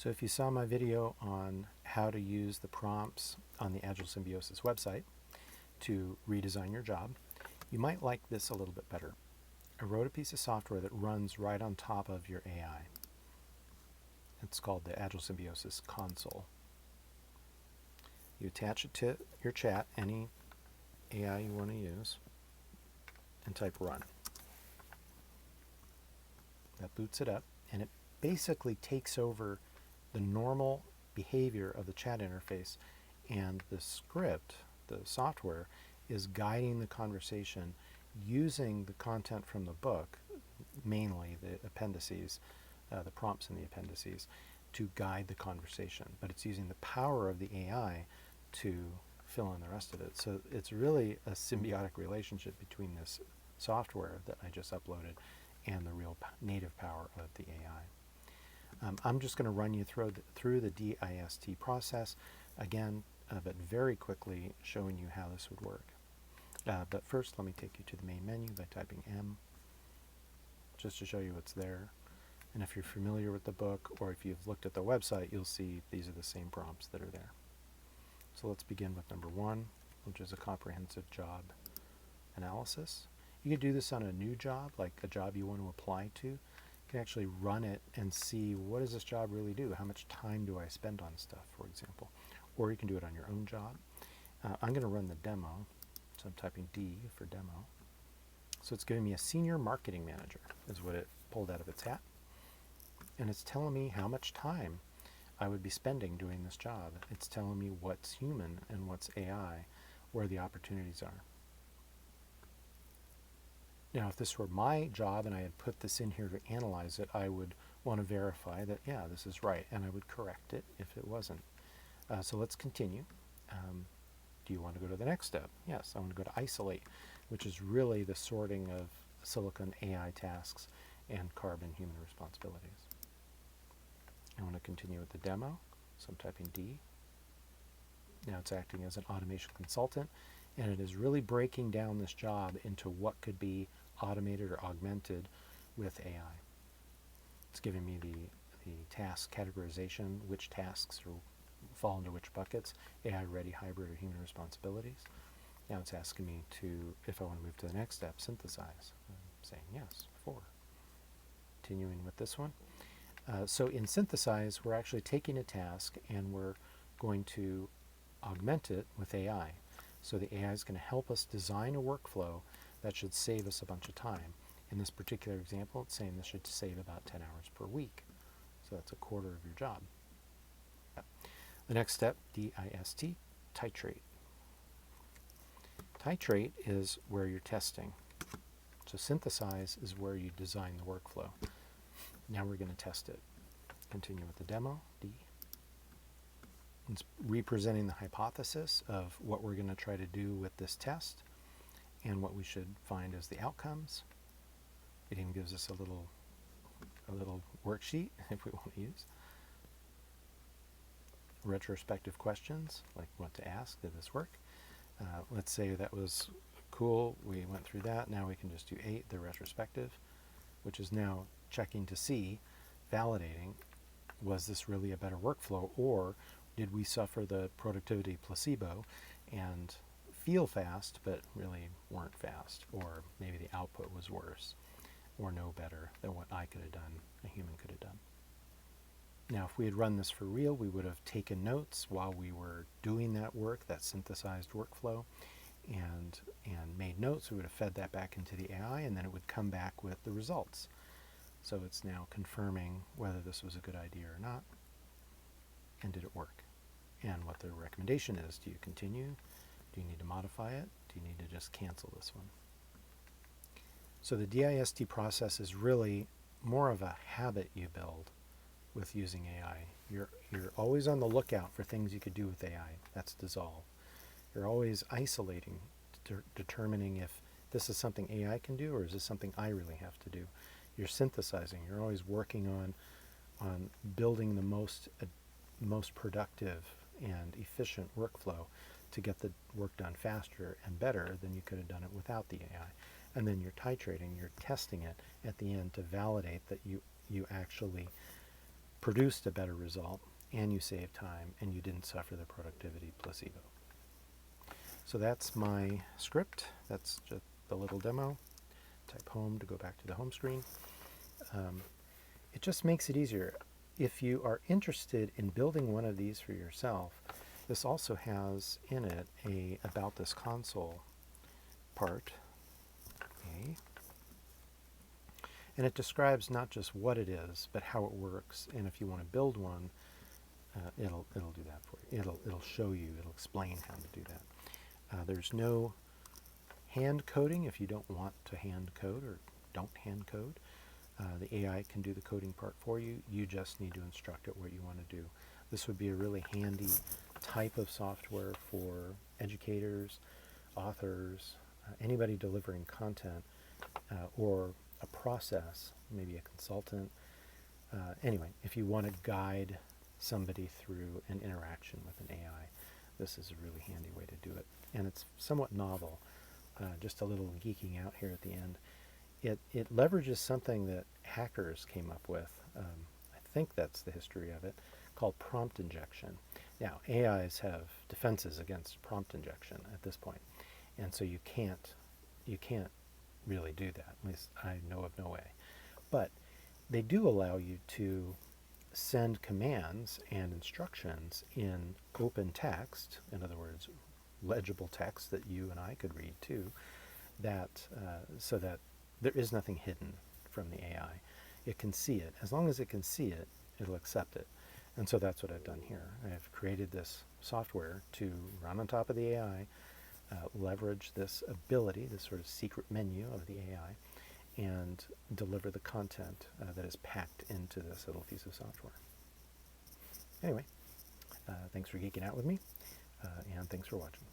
So if you saw my video on how to use the prompts on the Agile Symbiosis website to redesign your job, you might like this a little bit better. I wrote a piece of software that runs right on top of your AI. It's called the Agile Symbiosis Console. You attach it to your chat, any AI you want to use, and type run. That boots it up, and it basically takes over the normal behavior of the chat interface, and the script, the software, is guiding the conversation using the content from the book, mainly the appendices, the prompts in the appendices, to guide the conversation. But it's using the power of the AI to fill in the rest of it. So it's really a symbiotic relationship between this software that I just uploaded and the real native power of the AI. I'm just going to run you through the D.I.S.T process, again, but very quickly showing you how this would work. But first, let me take you to the main menu by typing M, just to show you what's there. And if you're familiar with the book, or if you've looked at the website, you'll see these are the same prompts that are there. So let's begin with number 1, which is a comprehensive job analysis. You could do this on a new job, like a job you want to apply to. You can actually run it and see, what does this job really do? How much time do I spend on stuff, for example? Or you can do it on your own job. I'm going to run the demo, so I'm typing D for demo. So it's giving me a senior marketing manager, is what it pulled out of its hat. And it's telling me how much time I would be spending doing this job. It's telling me what's human and what's AI, where the opportunities are. Now, if this were my job and I had put this in here to analyze it, I would want to verify that, yeah, this is right, and I would correct it if it wasn't. So let's continue. Do you want to go to the next step? Yes, I want to go to isolate, which is really the sorting of silicon AI tasks and carbon human responsibilities. I want to continue with the demo, so I'm typing D. Now it's acting as an automation consultant, and it is really breaking down this job into what could be automated or augmented with AI. It's giving me the task categorization, which tasks fall into which buckets, AI ready, hybrid, or human responsibilities. Now it's asking me if I want to move to the next step, synthesize. I'm saying yes, 4. Continuing with this one. So in synthesize, we're actually taking a task and we're going to augment it with AI. So the AI is going to help us design a workflow that should save us a bunch of time. In this particular example, it's saying this should save about 10 hours per week. So that's a quarter of your job. The next step, D.I.S.T, titrate. Titrate is where you're testing. So synthesize is where you design the workflow. Now we're going to test it. Continue with the demo, D. It's representing the hypothesis of what we're going to try to do with this test and what we should find as the outcomes. It even gives us a little worksheet if we want to use. Retrospective questions, like what to ask, did this work? Let's say that was cool, we went through that, now we can just do 8, the retrospective, which is now checking to see, validating, was this really a better workflow, or did we suffer the productivity placebo and feel fast but really weren't fast, or maybe the output was worse or no better than what I could have done, a human could have done. Now, if we had run this for real, we would have taken notes while we were doing that work, that synthesized workflow, and made notes. We would have fed that back into the AI, and then it would come back with the results. So it's now confirming whether this was a good idea or not, and did it work, and what the recommendation is. Do you continue? Do you need to modify it? Do you need to just cancel this one? So the D.I.S.T process is really more of a habit you build with using AI. You're always on the lookout for things you could do with AI. That's dissolve. You're always isolating, determining if this is something AI can do or is this something I really have to do. You're synthesizing. You're always working on building the most productive and efficient workflow to get the work done faster and better than you could have done it without the AI. And then you're titrating, you're testing it at the end to validate that you actually produced a better result, and you saved time, and you didn't suffer the productivity placebo. So that's my script. That's just the little demo. Type home to go back to the home screen. It just makes it easier. If you are interested in building one of these for yourself, this also has in it a About This Console part. Okay. And it describes not just what it is, but how it works. And if you want to build one, it'll do that for you. It'll show you. It'll explain how to do that. There's no hand coding if you don't want to hand code or don't hand code. The AI can do the coding part for you. You just need to instruct it what you want to do. This would be a really handy type of software for educators, authors, anybody delivering content, or a process, maybe a consultant. Anyway, if you want to guide somebody through an interaction with an AI, this is a really handy way to do it. And it's somewhat novel. Just a little geeking out here at the end. It leverages something that hackers came up with. I think that's the history of it, called prompt injection. Now, AIs have defenses against prompt injection at this point, and so you can't really do that. At least I know of no way. But they do allow you to send commands and instructions in open text, in other words, legible text that you and I could read too, that so that there is nothing hidden from the AI. It can see it. As long as it can see it, it'll accept it. And so that's what I've done here. I've created this software to run on top of the AI, leverage this ability, this sort of secret menu of the AI, and deliver the content that is packed into this little piece of software. Anyway, thanks for geeking out with me, and thanks for watching.